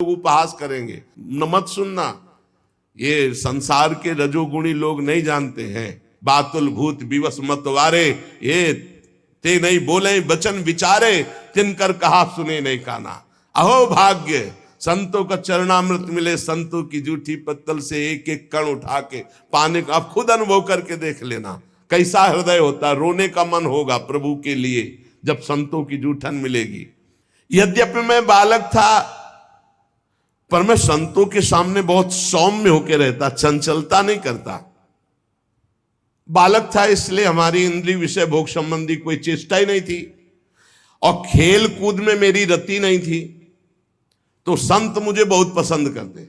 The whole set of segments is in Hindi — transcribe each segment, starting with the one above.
लोग उपहास करेंगे, न मत सुनना, ये संसार के रजोगुणी लोग नहीं जानते हैं। बातुल भूत विवश मतवारे, ये ते नहीं बोले बचन विचारे, तिनकर कहा सुने नहीं काना। अहो भाग्य संतों का चरणामृत मिले, संतों की जूठी पत्तल से एक एक कण उठा के पाने का। आप खुद अनुभव करके देख लेना कैसा हृदय होता, रोने का मन होगा प्रभु के लिए जब संतों की जूठन मिलेगी। यद्यपि मैं बालक था पर मैं संतों के सामने बहुत सौम्य होकर रहता, चंचलता नहीं करता। बालक था इसलिए हमारी इंद्रिय विषय भोग संबंधी कोई चेष्टा ही नहीं थी, और खेल कूद में मेरी रति नहीं थी। तो संत मुझे बहुत पसंद करते,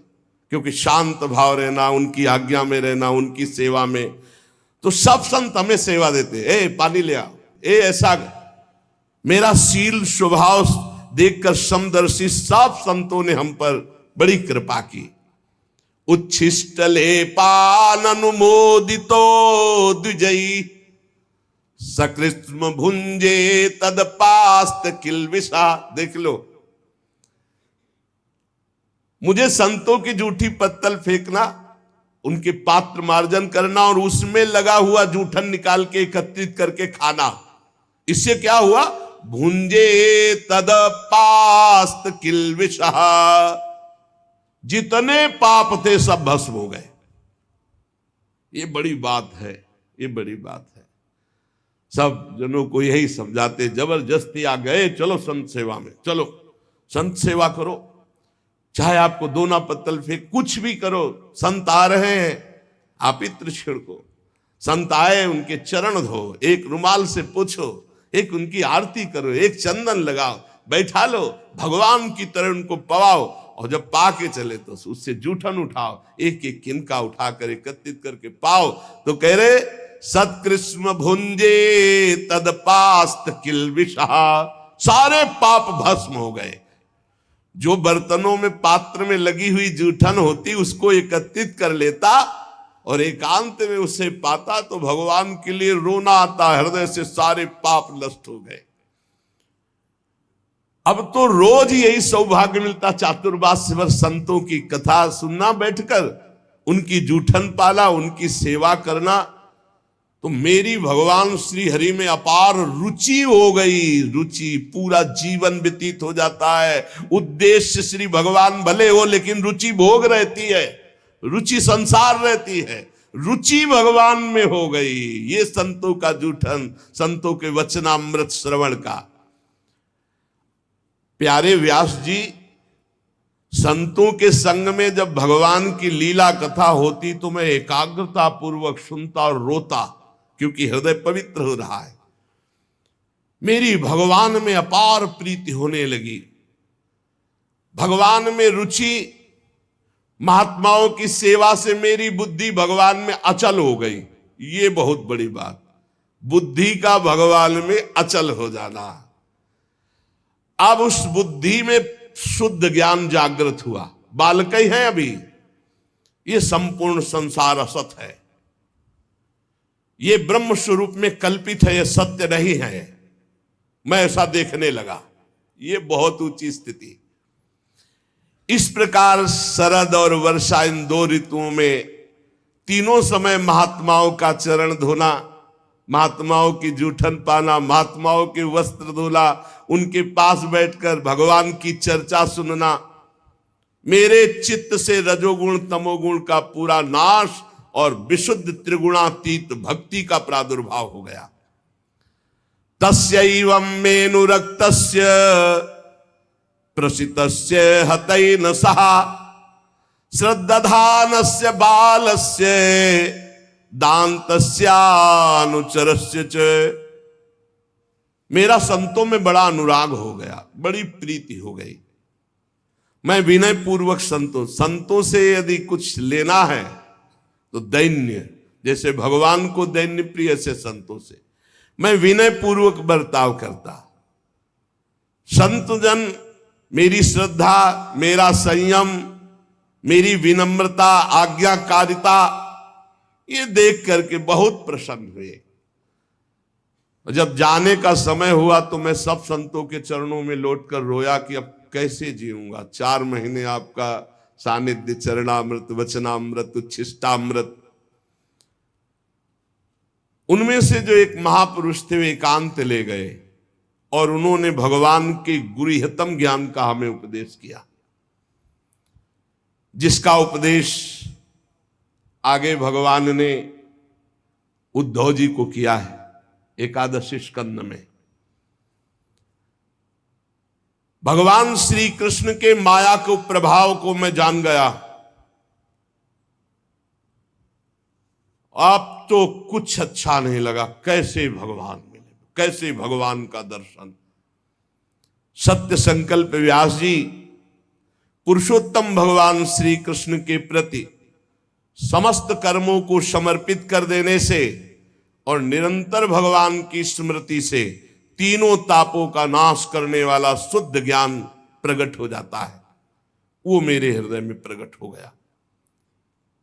क्योंकि शांत भाव रहना, उनकी आज्ञा में रहना, उनकी सेवा में। तो सब संत हमें सेवा देते, ए पानी ले आओ, ए ऐसा। मेरा शील स्वभाव देखकर समदर्शी सब संतों ने हम पर बड़ी कृपा की। उच्छिष्ट लेपान अनुमोदितो द्विजयी, सकृत्म भुंजे तद पास्त किलविषा। देख लो, मुझे संतों की जूठी पत्तल फेंकना, उनके पात्र मार्जन करना और उसमें लगा हुआ जूठन निकाल के एकत्रित करके खाना, इससे क्या हुआ? भुंजे तद पास्त किलविषा, जितने पाप थे सब भस्म हो गए। ये बड़ी बात है, ये बड़ी बात है। सब जनों को यही समझाते, जबरदस्ती आ गए, चलो संत सेवा में, चलो संत सेवा करो, चाहे आपको दोना पत्तल फेंक, कुछ भी करो। संत आ रहे हैं, आप इत्र छिड़को। संत आए, उनके चरण धो, एक रुमाल से पोछो, एक उनकी आरती करो, एक चंदन लगाओ, बैठा लो, भगवान की तरह उनको पवाओ, और जब पाके चले तो उससे जूठन उठाओ, एक एक किनका उठाकर एकत्रित करके पाओ। तो कह रहे सत्कृष्ण भुंजे तद पास्त किलविषा, सारे पाप भस्म हो गए। जो बर्तनों में पात्र में लगी हुई जूठन होती उसको एकत्रित कर लेता और एकांत में उसे पाता तो भगवान के लिए रोना आता, हृदय से सारे पाप नष्ट हो गए। अब तो रोज यही सौभाग्य मिलता, चातुर्मास्य भर संतों की कथा सुनना, बैठकर उनकी जूठन पाला, उनकी सेवा करना। तो मेरी भगवान श्री हरि में अपार रुचि हो गई। रुचि, पूरा जीवन व्यतीत हो जाता है। उद्देश्य श्री भगवान भले हो, लेकिन रुचि भोग रहती है, रुचि संसार रहती है, रुचि भगवान में हो गई। ये संतों का जूठन, संतों के वचनामृत श्रवण का। प्यारे व्यास जी, संतों के संग में जब भगवान की लीला कथा होती तो मैं एकाग्रता पूर्वक सुनता और रोता, क्योंकि हृदय पवित्र हो रहा है। मेरी भगवान में अपार प्रीति होने लगी, भगवान में रुचि, महात्माओं की सेवा से मेरी बुद्धि भगवान में अचल हो गई। ये बहुत बड़ी बात, बुद्धि का भगवान में अचल हो जाना। अब उस बुद्धि में शुद्ध ज्ञान जागृत हुआ। बालक ही हैं अभी, ये संपूर्ण संसार असत है, ये ब्रह्म स्वरूप में कल्पित है, ये सत्य नहीं है। मैं ऐसा देखने लगा, ये बहुत ऊंची स्थिति। इस प्रकार शरद और वर्षा, इन दो ऋतुओं में तीनों समय महात्माओं का चरण धोना, महात्माओं की जूठन पाना, महात्माओं के वस्त्र धोना, उनके पास बैठकर भगवान की चर्चा सुनना, मेरे चित्त से रजोगुण तमोगुण का पूरा नाश और विशुद्ध त्रिगुणातीत भक्ति का प्रादुर्भाव हो गया। तस्यैवं मेनुरक्तस्य प्रसितस्य हतैन सह श्रद्धानस्य बालस्य दान्तस्यानुचरस्य च। मेरा संतों में बड़ा अनुराग हो गया, बड़ी प्रीति हो गई। मैं विनय पूर्वक संतों से यदि कुछ लेना है तो दैन्य, जैसे भगवान को दैन्य प्रिय से संतों से मैं विनय पूर्वक बर्ताव करता। संत जन मेरी श्रद्धा, मेरा संयम, मेरी विनम्रता, आज्ञाकारिता, ये देख करके बहुत प्रसन्न हुए। जब जाने का समय हुआ तो मैं सब संतों के चरणों में लौटकर रोया कि अब कैसे जीऊंगा। 4 महीने आपका सानिध्य, चरणामृत, वचनामृत, उच्छिष्टामृत, उनमें से जो एक महापुरुष थे वे एकांत ले गए और उन्होंने भगवान के गुरुहतम ज्ञान का हमें उपदेश किया, जिसका उपदेश आगे भगवान ने उद्धव जी को किया है 11 स्कंद में। भगवान श्री कृष्ण के माया के प्रभाव को मैं जान गया। अब तो कुछ अच्छा नहीं लगा, कैसे भगवान मिले, कैसे भगवान का दर्शन। सत्य संकल्प व्यास जी पुरुषोत्तम भगवान श्री कृष्ण के प्रति समस्त कर्मों को समर्पित कर देने से और निरंतर भगवान की स्मृति से तीनों तापों का नाश करने वाला शुद्ध ज्ञान प्रकट हो जाता है। वो मेरे हृदय में प्रकट हो गया।